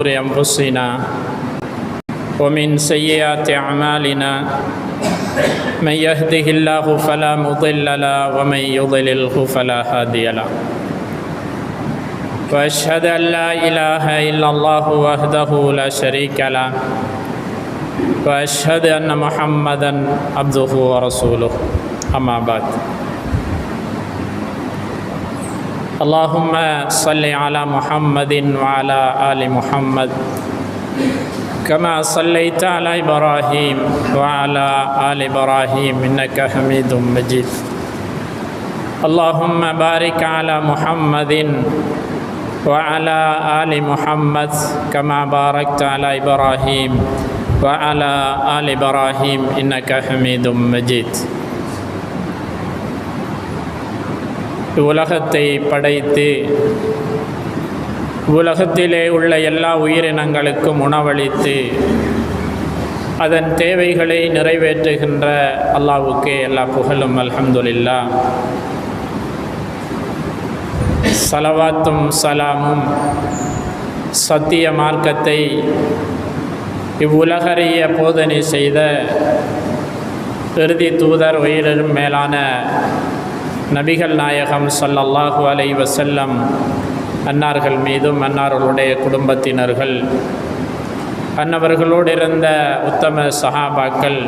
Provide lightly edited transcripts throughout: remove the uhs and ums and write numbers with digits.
أنفسنا ومن سيئات أعمالنا من يهده الله فلا مضل له ومن يضلله فلا هادي له وأشهد أن لا إله إلا الله وحده لا شريك له وأشهد أن محمدا عبده ورسوله أما بعد اللهم صل على محمد وعلى آل محمد كما صليت على إبراهيم وعلى آل إبراهيم إنك حميد مجيد اللهم بارك على محمد وعلى آل محمد كما باركت على إبراهيم وعلى آل إبراهيم إنك حميد مجيد உலகத்தை படைத்து உலகத்திலே உள்ள எல்லா உயிரினங்களுக்கும் உணவளித்து அதன் தேவைகளை நிறைவேற்றுகின்ற அல்லாஹ்வுக்கே எல்லா புகழும் அல்ஹம்துலில்லாஹ். ஸலவாத்தும் ஸலாமும் சத்திய மார்க்கத்தை இவ்வுலகறிய போதனை செய்த இறுதி தூதர் உயிரினும் மேலான நபிகள் நாயகம் ஸல்லல்லாஹு அலைஹி வஸல்லம் அன்னார்கள் மீதும் அன்னார்களுடைய குடும்பத்தினர்கள் அன்னவர்களோடு இருந்த உத்தம சஹாபாக்கள்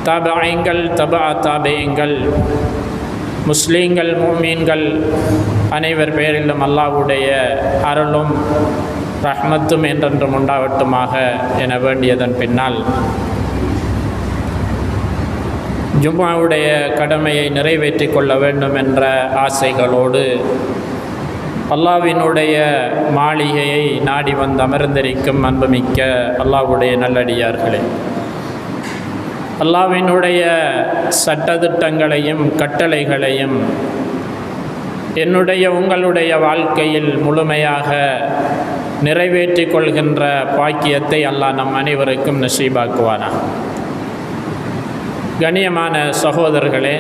தாபிஈன்கள் தபா தாபிஈன்கள் முஸ்லீம்கள் முஃமின்கள் அனைவர் பேரிலும் அல்லாஹ்வுடைய அருளும் ரஹ்மத்தும் என்றென்றும் உண்டாவட்டுமாக என வேண்டியதன் பின்னால் ஜும்ஆவுடைய கடமையை நிறைவேற்றி கொள்ள வேண்டும் என்ற ஆசைகளோடு அல்லாஹ்வினுடைய மாளிகையை நாடி வந்து அமர்ந்திருக்கும் அன்புமிக்க அல்லாஹ்வுடைய நல்லடியார்களே, அல்லாஹ்வினுடைய சட்டதிட்டங்களையும் கட்டளைகளையும் என்னுடைய உங்களுடைய வாழ்க்கையில் முழுமையாக நிறைவேற்றி கொள்கின்ற பாக்கியத்தை அல்லாஹ் நம் அனைவருக்கும் நசீபாக்குவானா. கண்ணியமான சகோதரர்களே,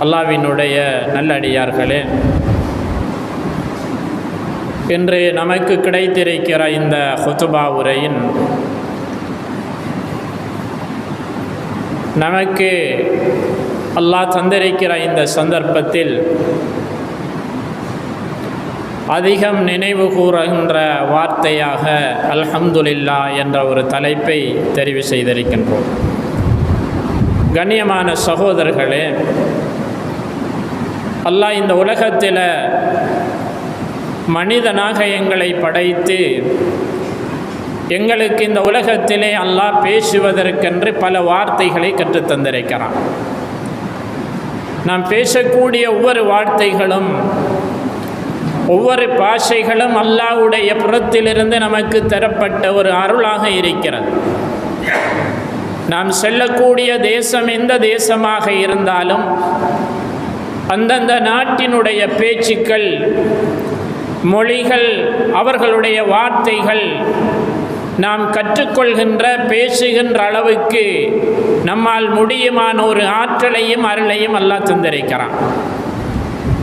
அல்லாஹ்வினுடைய நல்லடியார்களே, இன்று நமக்கு கிடைத்திருக்கிற இந்த ஹுதுபா உரையின் நமக்கு அல்லாஹ் தந்திருக்கிற இந்த சந்தர்ப்பத்தில் அதிகம் நினைவு கூறுகின்ற வார்த்தையாக அல்ஹம்துலில்லாஹ் என்ற ஒரு தலைப்பை தெரிவு செய்திருக்கின்றோம். கண்ணியமான சகோதரர்களே, அல்லாஹ் இந்த உலகத்தில் மனிதனாக எங்களை படைத்து எங்களுக்கு இந்த உலகத்திலே அல்லாஹ் பேசுவதற்கென்று பல வார்த்தைகளை கற்றுத்தந்திருக்கிறான். நாம் பேசக்கூடிய ஒவ்வொரு வார்த்தைகளும் ஒவ்வொரு பாஷைகளும் அல்லாஹ்வுடைய புறத்திலிருந்து நமக்கு தரப்பட்ட ஒரு அருளாக இருக்கிறது. நாம் செல்லக்கூடிய தேசம் எந்த தேசமாக இருந்தாலும் அந்தந்த நாட்டினுடைய பேச்சுக்கள், மொழிகள், அவர்களுடைய வார்த்தைகள் நாம் கற்றுக்கொள்கின்ற பேசுகின்ற அளவுக்கு நம்மால் முடியுமான ஒரு ஆற்றலையும் அருளையும் அல்லாஹ் தந்திருக்கிறான்.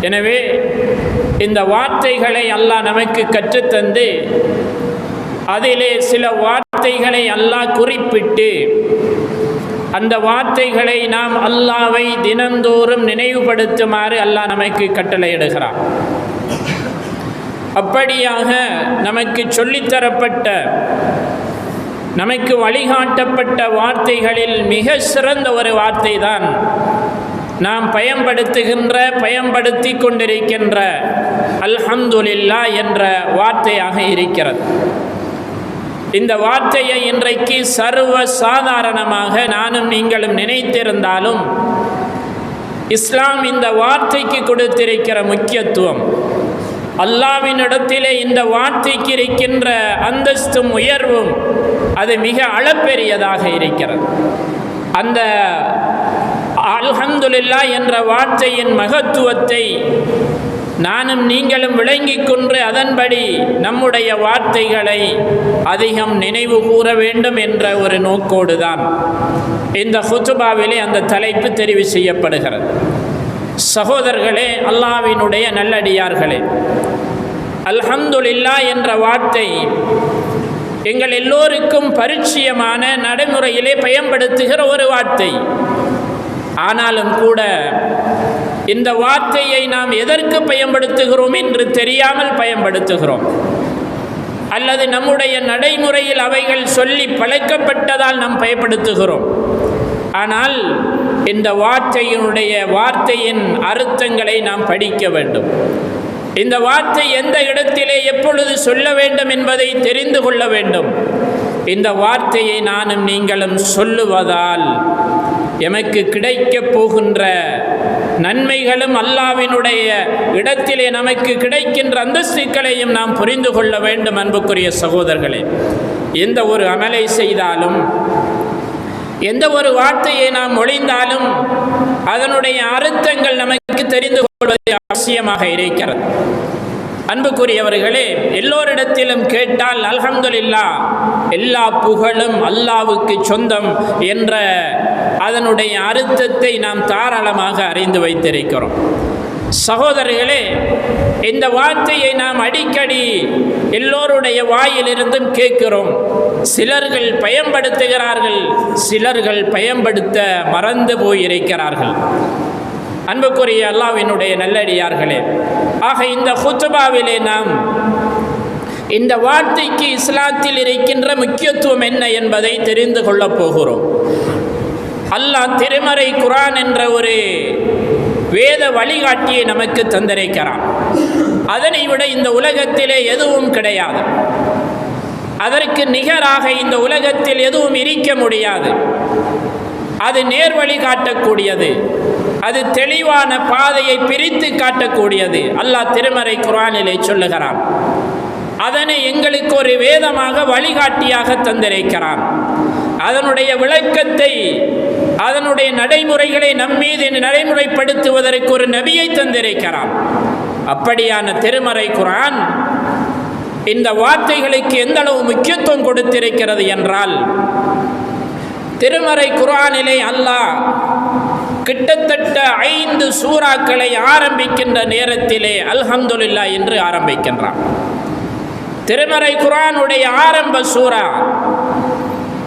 எனவே இந்த வார்த்தைகளை அல்லாஹ் நமக்கு கற்றுத்தந்து அதிலே சில வார்த்தைகளை அல்லாஹ் குறிப்பிட்டு அந்த வார்த்தைகளை நாம் அல்லாஹ்வை தினந்தோறும் நினைவுபடுத்துமாறு அல்லாஹ் நமக்கு கட்டளையிடுகிறான். அப்படியாக நமக்கு சொல்லித்தரப்பட்ட, நமக்கு வழிகாட்டப்பட்ட வார்த்தைகளில் மிக சிறந்த ஒரு வார்த்தை தான் நாம் பயன்படுத்தி கொண்டிருக்கின்ற அல்ஹம்துலில்லாஹ் என்ற வார்த்தையாக இருக்கிறது. இந்த வார்த்தையை இன்றைக்கு சர்வ சாதாரணமாக நானும் நீங்களும் நினைத்திருந்தாலும் இஸ்லாம் இந்த வார்த்தைக்கு கொடுத்திருக்கிற முக்கியத்துவம், அல்லாஹ்வினிடத்திலே இந்த வார்த்தைக்கு இருக்கின்ற அந்தஸ்தும் உயர்வும் அது மிக அளப்பெரியதாக இருக்கிறது. அந்த அல்ஹம்துலில்லாஹ் என்ற வார்த்தையின் மகத்துவத்தை நானும் நீங்களும் விளங்கிக் கொண்டு அதன்படி நம்முடைய வார்த்தைகளை அதிகம் நினைவு கூற வேண்டும் என்ற ஒரு நோக்கோடு தான் இந்த ஹுதுபாவிலே அந்த தலைப்பு தெரிவு செய்யப்படுகிறது. சகோதரர்களே, அல்லாஹ்வினுடைய நல்லடியார்களே, அல்ஹம்துலில்லாஹ் என்ற வார்த்தை எங்கள் எல்லோருக்கும் பரிச்சயமான நடைமுறையிலே பயன்படுத்துகிற ஒரு வார்த்தை. ஆனாலும் கூட இந்த வார்த்தையை நாம் எதற்கு பயன்படுத்துகிறோம் என்று தெரியாமல் பயன்படுத்துகிறோம், அல்லது நம்முடைய நடைமுறையில் அவைகள் சொல்லி பழக்கப்பட்டதால் நாம் பயன்படுத்துகிறோம். ஆனால் இந்த வார்த்தையின் அர்த்தங்களை நாம் படிக்க வேண்டும். இந்த வார்த்தை எந்த இடத்திலே எப்பொழுது சொல்ல வேண்டும் என்பதை தெரிந்து கொள்ள வேண்டும். இந்த வார்த்தையை நானும் நீங்களும் சொல்லுவதால் எமக்கு கிடைக்கப் போகின்ற நன்மைகளும் அல்லாஹ்வினுடைய இடத்திலே நமக்கு கிடைக்கின்ற அந்தஸ்துக்களையும் நாம் புரிந்து கொள்ள வேண்டும். அன்புக்குரிய சகோதரர்களே, எந்த ஒரு அமலை செய்தாலும், எந்த ஒரு வார்த்தையை நாம் மொழிந்தாலும் அதனுடைய அர்த்தங்கள் நமக்கு தெரிந்து கொள்வது அவசியமாக இருக்கிறது. அன்புக்குரியவர்களே, எல்லோரிடத்திலும் கேட்டால் அல்ஹம்துலில்லாஹ், எல்லா புகழும் அல்லாஹ்வுக்கு சொந்தம் என்ற அதனுடைய அர்த்தத்தை நாம் தாராளமாக அறிந்து வைத்திருக்கிறோம். சகோதரர்களே, இந்த வார்த்தையை நாம் அடிக்கடி எல்லோருடைய வாயிலிருந்தும் கேட்கிறோம். சிலர்கள் பயன்படுத்துகிறார்கள், சிலர்கள் பயன்படுத்த மறந்து போயிருக்கிறார்கள். அன்புக்குரிய அல்லாஹ்வினுடைய நல்லடியார்களே, ஆக இந்த குத்பாவிலே நாம் இந்த வார்த்தைக்கு இஸ்லாத்தில் இருக்கின்ற முக்கியத்துவம் என்ன என்பதை தெரிந்து கொள்ளப் போகிறோம். அல்லாஹ் திருமறை குர்ஆன் என்ற ஒரு வேத வழிகாட்டியை நமக்கு தந்திருக்கிறான். அதனை விட இந்த உலகத்திலே எதுவும் கிடையாது. அதற்கு நிகராக இந்த உலகத்தில் எதுவும் இருக்க முடியாது. அது நேர்வழி காட்டக்கூடியது, அது தெளிவான பாதையை பிரித்து காட்டக்கூடியது. அல்லாஹ் திருமறை குர்ஆனிலே சொல்லுகிறான். அதனை எங்களுக்கு ஒரு வேதமாக வழிகாட்டியாக தந்திருக்கிறான். அதனுடைய விளக்கத்தை, அதனுடைய நடைமுறைகளை நம்மீது நடைமுறைப்படுத்துவதற்கு ஒரு நபியை தந்திருக்கிறான். அப்படியான திருமறை குர்ஆன் இந்த வார்த்தைகளுக்கு எந்த அளவு முக்கியத்துவம் கொடுத்திருக்கிறது என்றால், திருமறை குர்ஆனிலே அல்லாஹ் கிட்டத்தட்ட 5 சூறாக்களை ஆரம்பிக்கின்ற நேரத்திலே அல்ஹம்துலில்லாஹ் என்று ஆரம்பிக்கின்றான். திருமறை குர்ஆனுடைய ஆரம்ப சூரா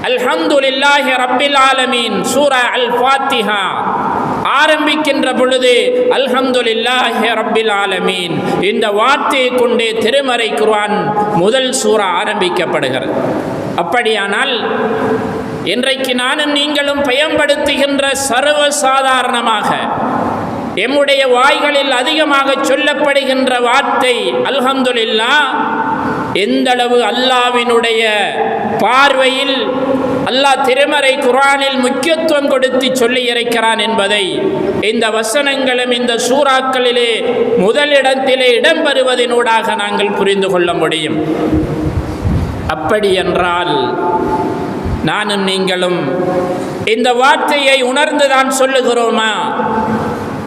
அல்ஹம்துலில்லாஹி ரப்பில் ஆலமீன், சூரா அல் ஃபாத்திஹா ஆரம்பிக்கின்ற பொழுது அல்ஹம்துலில்லாஹி ரப்பில் ஆலமீன் இந்த வார்த்தையை கொண்டே திருமறை குர்ஆன் முதல் சூரா ஆரம்பிக்கப்படுகிறது. அப்படியானால் இன்றைக்கு நானும் நீங்களும் பயன்படுத்துகின்ற சர்வசாதாரணமாக எம்முடைய வாய்களில் அதிகமாக சொல்லப்படுகின்ற வார்த்தை அல்ஹம்துலில்லாஹ் எந்தளவு அல்லாஹ்வினுடைய பார்வையில் அல்லாஹ் திருமறை குர்ஆனில் முக்கியத்துவம் கொடுத்து சொல்லி இருக்கிறான் என்பதை இந்த வசனங்களும் இந்த சூறாக்களிலே முதலிடத்திலே இடம்பெறுவதனூடாக நாங்கள் புரிந்து கொள்ள முடியும். அப்படி என்றால் நானும் நீங்களும் இந்த வார்த்தையை உணர்ந்துதான் சொல்லுகிறோமா,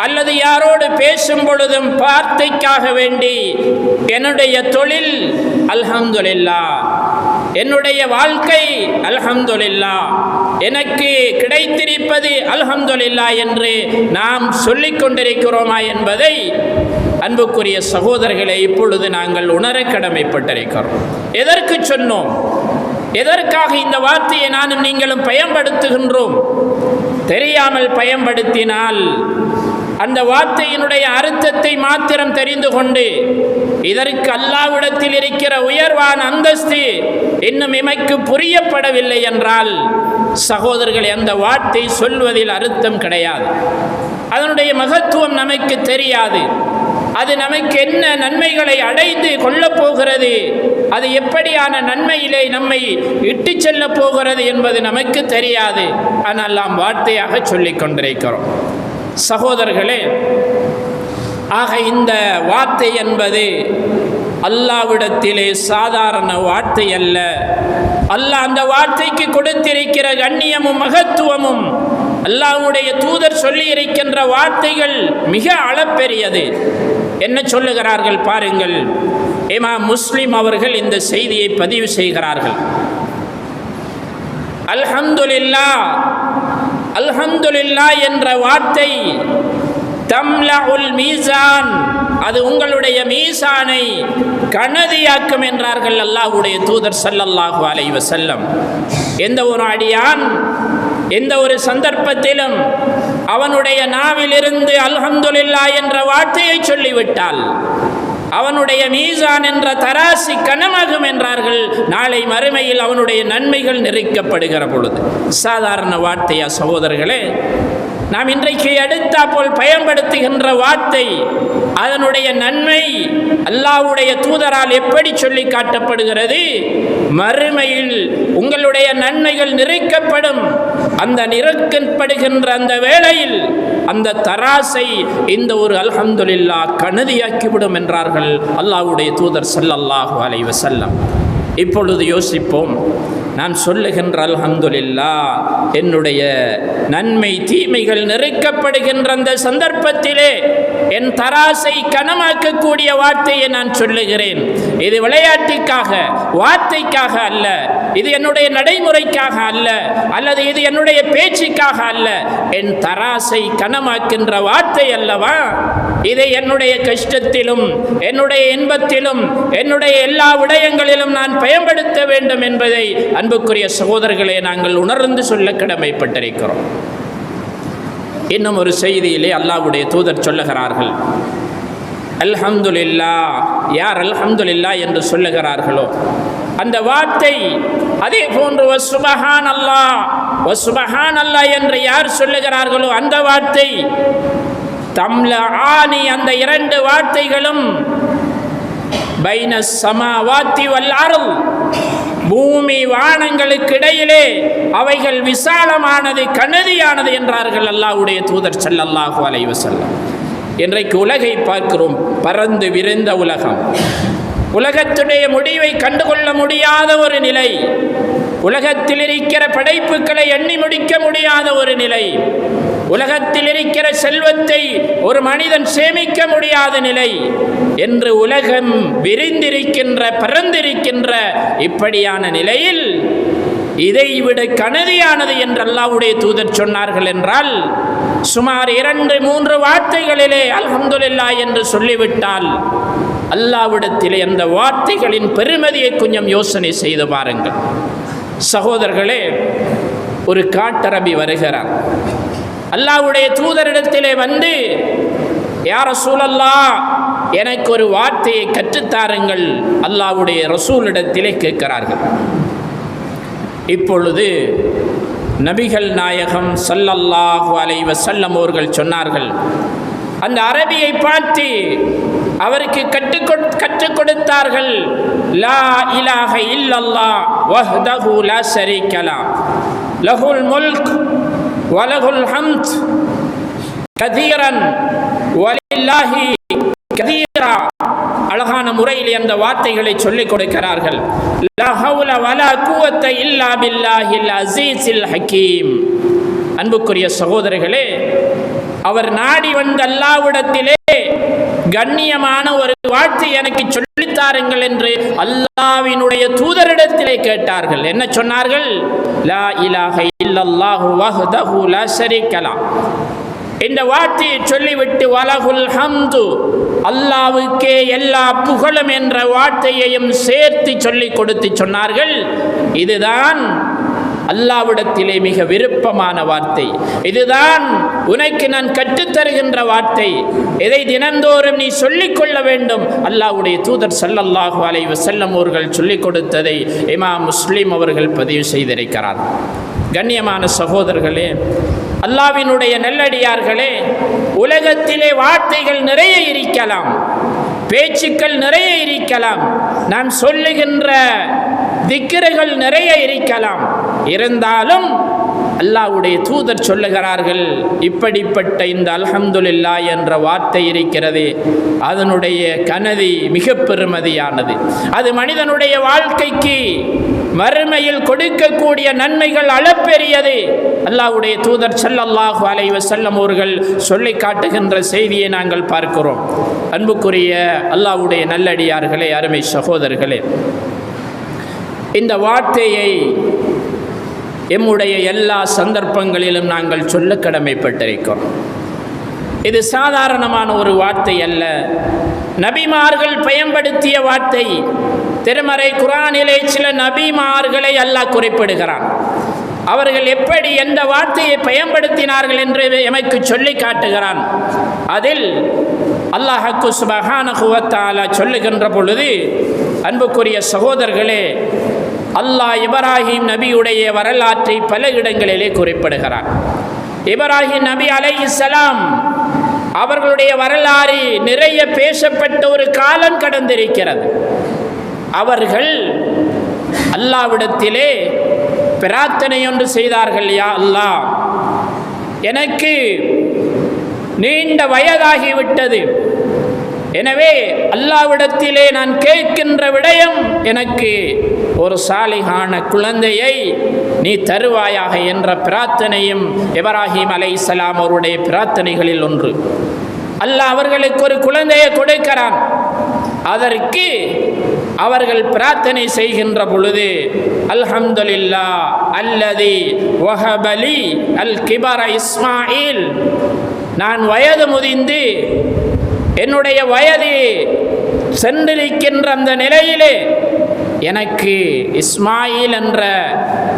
அல்லது யாரோடு பேசும் பொழுதும் வார்த்தைக்காக வேண்டி என்னுடைய தொழில் அல்ஹம்துலில்லாஹ், என்னுடைய வாழ்க்கை அல்ஹம்துலில்லாஹ், எனக்கு கிடைத்திருப்பது அல்ஹம்துலில்லாஹ் என்று நாம் சொல்லிக் கொண்டிருக்கிறோமா என்பதை அன்புக்குரிய சகோதரர்களை இப்பொழுது நாங்கள் உணர கடமைப்பட்டிருக்கிறோம். எதற்கு சொன்னோம்? எதற்காக இந்த வார்த்தையை நானும் நீங்களும் பயன்படுத்துகின்றோம்? தெரியாமல் பயன்படுத்தினால் அந்த வார்த்தையினுடைய அர்த்தத்தை மாத்திரம் தெரிந்து கொண்டு இதற்கு அல்லாஹ்விடத்தில் இருக்கிற உயர்வான அந்தஸ்து இன்னும் எமக்கு புரியப்படவில்லை என்றால் சகோதரர்களே, அந்த வார்த்தை சொல்வதில் அர்த்தம் கிடையாது. அதனுடைய மகத்துவம் நமக்கு தெரியாது. அது நமக்கு என்ன நன்மைகளை அடைந்து கொள்ளப் போகிறது, அது எப்படியான நன்மையிலே நம்மை இட்டு செல்ல போகிறது என்பது நமக்கு தெரியாது. ஆனால் நாம் வார்த்தையாக சொல்லிக் கொண்டிருக்கிறோம். சகோதரர்களே, ஆக இந்த வார்த்தை என்பது அல்லாஹ்விடத்திலே சாதாரண வார்த்தை அல்ல. அல்லாஹ் அந்த வார்த்தைக்கு கொடுத்திருக்கிற கண்ணியமும் மகத்துவமும், அல்லாஹ்வுடைய தூதர் சொல்லி இருக்கின்ற வார்த்தைகள் மிக அளப்பெரியது. என்ன சொல்லுகிறார்கள் பாருங்கள். இமாம் முஸ்லிம் அவர்கள் இந்த செய்தியை பதிவு செய்கிறார்கள். அல்ஹம்துலில்லாஹ், அல்ஹம்துலில்லாஹ் என்ற வார்த்தை தம்லஉல் மீசான், அது உங்களுடைய மீசானை கனதியாக்கும் என்றார்கள் அல்லாஹ்வுடைய தூதர் ஸல்லல்லாஹு அலைஹி வஸல்லம். எந்த ஒரு அடியான் எந்த ஒரு சந்தர்ப்பத்திலும் அவனுடைய நாவிலிருந்து அல்ஹம்துலில்லாஹ் என்ற வார்த்தையை சொல்லிவிட்டால் அவனுடைய மீசான் என்ற தராசி கனமாகும் என்றார்கள். நாளை மறுமையில் அவனுடைய நன்மைகள் நிறைக்கப்படுகிற பொழுது. சாதாரண வார்த்தையா சகோதரர்களே? நாம் இன்றைக்கு எடுத்தாற்போல் பயன்படுத்துகின்ற வார்த்தை அதனுடைய நன்மை அல்லாஹ்வுடைய தூதரால் எப்படி சொல்லி காட்டப்படுகிறது? மறுமையில் உங்களுடைய நன்மைகள் நிறைக்கப்படும். அந்த நிறைக்கப்படுகின்ற அந்த வேளையில் அந்த தராசை இந்த ஒரு அல்ஹம்துலில்லாஹ் கனதியாக்கிவிடும் என்றார்கள் அல்லாஹ்வுடைய தூதர் ஸல்லல்லாஹு அலைஹி வஸல்லம். இப்பொழுது யோசிப்போம், நான் சொல்லுகின்ற அல்ஹம்துலில்லாஹ் என்னுடைய நன்மை தீமைகள் நிறைக்கப்படுகின்ற அந்த சந்தர்ப்பத்திலே என் தராசை கனமாக்கக்கூடிய வார்த்தையை நான் சொல்லுகிறேன். இது விளையாட்டுக்காக வார்த்தைக்காக அல்ல, இது என்னுடைய நடைமுறைக்காக அல்ல, அல்லது இது என்னுடைய பேச்சுக்காக அல்ல. என் தராசை கனமாக்கின்ற வார்த்தை அல்லவா? இதை என்னுடைய கஷ்டத்திலும் என்னுடைய இன்பத்திலும் என்னுடைய எல்லா விடயங்களிலும் நான் பயன்படுத்த வேண்டும் என்பதை அன்புக்குரிய சகோதரர்களே நாங்கள் உணர்ந்து சொல்ல கடமைப்பட்டிருக்கிறோம். இன்னும் ஒரு செய்தியிலே அல்லாஹ்வுடைய தூதர் சொல்லுகிறார்கள், அல்ஹம்துலில்லாஹ், யார் அல்ஹம்துலில்லாஹ் என்று சொல்லுகிறார்களோ அந்த வார்த்தை, அதே போன்று வசுபஹானல்லாஹ் வசுபஹானல்லாஹ் என்று யார் சொல்லுகிறார்களோ அந்த வார்த்தை, தம்லஆனி, அந்த இரண்டு வார்த்தைகளும் பைன ஸமாவாத்தி வல் அர்த், பூமி வானங்களுக்கு இடையிலே அவைகள் விசாலமானது கனதியானது என்றார்கள் அல்லாஹ்வுடைய தூதர் ஸல்லல்லாஹு அலைஹி வஸல்லம். இன்றைக்கு உலகை பார்க்கிறோம், பறந்து விரிந்த உலகம், உலகத்துடைய முடிவை கண்டுகொள்ள முடியாத ஒரு நிலை, உலகத்தில் இருக்கிற படைப்புகளை எண்ணி முடிக்க முடியாத ஒரு நிலை, உலகத்தில் இருக்கிற செல்வத்தை ஒரு மனிதன் சேமிக்க முடியாத நிலை என்று உலகம் விரிந்திருக்கின்ற பரந்திருக்கின்ற இப்படியான நிலையில் இதைவிட கனதியானது என்று அல்லாஹ்வுடைய தூதர் சொன்னார்கள் என்றால், சுமார் 2-3 வார்த்தைகளிலே அல்ஹம்துலில்லாஹ் என்று சொல்லிவிட்டால் அல்லாஹ்விடத்திலே அந்த வார்த்தைகளின் பெருமதியை கொஞ்சம் யோசனை செய்து பாருங்கள். சகோதரர்களே, ஒரு காட்டரபி வருகிறார். அல்லாஹ்வுடைய தூதரிடத்திலே வந்து, யா ரசூலல்லாஹ், எனக்கு ஒரு வார்த்தையை கற்றுத்தாருங்கள், அல்லாஹ்வுடைய ரசூலிடத்திலே கேட்கிறார்கள். இப்பொழுது நபிகள் நாயகம் ஸல்லல்லாஹு அலைஹி வஸல்லம் அவர்கள் சொன்னார்கள், அந்த அரபியை பார்த்து அவருக்கு கற்றுக் கொடுத்தார்கள், லா இலாஹ இல்லல்லாஹ் வஹ்தஹு லா ஷரீக லஹ், லஹுல் முல்க் வலஹுல் ஹம்த் கதீரன் வலில்லாஹி கதீரா. அழகான முறையில் அந்த வார்த்தைகளை சொல்லிக் கொடுக்கிறார்கள். லா ஹவுல வலா குவத்த இல்லா பில்லாஹில் அஸீஸில் ஹக்கீம். அன்புக்குரிய சகோதரர்களே, அவர் நாடி வந்த அல்லாஹ்விடத்திலே கண்ணியமான ஒரு வார்த்தை எனக்கு சொல்லித்தாருங்கள் என்று அல்லாஹ்வினுடைய தூதரிடத்திலே கேட்டார்கள். என்ன சொன்னார்கள்? லா இலாஹ இல்லல்லாஹு வஹ்தஹு லா ஷரீக லஹ். இந்த வார்த்தையை சொல்லிவிட்டு வலகுல் ஹம்து, அல்லாஹ்வுக்கே எல்லா புகழும் என்ற வார்த்தையையும் சேர்த்து சொல்லிக் கொடுத்து சொன்னார்கள், இதுதான் அல்லாஹ்விடத்திலே மிக விருப்பமான வார்த்தை, இதுதான் உனக்கு நான் கற்றுத்தருகின்ற வார்த்தை, இதை தினந்தோறும் நீ சொல்லிக் கொள்ள வேண்டும். அல்லாஹ்வுடைய தூதர் ஸல்லல்லாஹு அலைஹி வஸல்லம் அவர்கள் சொல்லிக் கொடுத்ததை இமாம் முஸ்லிம் அவர்கள் பதிவு செய்திருக்கிறார். கண்ணியமான சகோதரர்களே, அல்லாஹ்வினுடைய நல்லடியார்களே, உலகத்திலே வார்த்தைகள் நிறைய இருக்கலாம், பேச்சுக்கள் நிறைய இருக்கலாம், நாம் சொல்லுகின்ற திக்ருகள் நிறைய இருக்கலாம். இருந்தாலும் அல்லாஹ்வுடைய தூதர் சொல்லுகிறார்கள், இப்படிப்பட்ட இந்த அல்ஹம்துலில்லாஹ் என்ற வார்த்தை இருக்கிறது, அதனுடைய கனதி மிக பெருமதியானது. அது மனிதனுடைய வாழ்க்கைக்கு மறுமையில் கொடுக்கக்கூடிய நன்மைகள் அளப்பெரியது. அல்லாஹ்வுடைய தூதர் ஸல்லல்லாஹு அலைஹி வஸல்லம் அவர்கள் சொல்லி காட்டுகின்ற செய்தியை நாங்கள் பார்க்கிறோம். அன்புக்குரிய அல்லாஹ்வுடைய நல்லடியார்களே, அருமை சகோதரர்களே, இந்த வார்த்தையை எம்முடைய எல்லா சந்தர்ப்பங்களிலும் நாங்கள் சொல்ல கடமைப்பட்டிருக்கிறோம். இது சாதாரணமான ஒரு வார்த்தை அல்ல, நபிமார்கள் பயன்படுத்திய வார்த்தை. திருமறை குர்ஆனிலே சில நபிமார்களை அல்லாஹ் குறிப்பிடுகிறான். அவர்கள் எப்படி எந்த வார்த்தையை பயன்படுத்தினார்கள் என்று எமக்கு சொல்லி காட்டுகிறான். அதில் அல்லாஹ் சுப்ஹானஹு வ தஆலா சொல்லுகின்ற பொழுது, அன்புக்குரிய சகோதரர்களே, அல்லாஹ் இப்ராஹிம் நபியுடைய வரலாற்றை பல இடங்களிலே குறிப்பிடுகிறான். இப்ராஹிம் நபி அலைஹிஸ்ஸலாம் அவர்களுடைய வரலாறு நிறைய பேசப்பட்ட ஒரு காலம் கடந்திருக்கிறது. அவர்கள் அல்லாஹ்விடத்திலே பிரார்த்தனை ஒன்று செய்தார்கள். யா அல்லாஹ், எனக்கு நீண்ட வயதாகிவிட்டது, எனவே அல்லாஹ்விடத்திலே நான் கேட்கின்ற விடயம் எனக்கு ஒரு சாலிகான குழந்தையை நீ தருவாயாக என்ற பிரார்த்தனையும் இப்ராஹிம் அலைஹிஸ்ஸலாம் அவருடைய பிரார்த்தனைகளில் ஒன்று. அல்லாஹ் அவர்களுக்கு ஒரு குழந்தையை கொடுக்கிறான். அதற்கு அவர்கள் பிரார்த்தனை செய்கின்ற பொழுது, அல்ஹம்துலில்லாஹ் அல்லதி வஹபலி அல் கிபர இஸ்மாயில், நான் வயது முதிந்து என்னுடைய வயது சென்றிருக்கின்ற அந்த நிலையிலே எனக்கு இஸ்மாயில் என்ற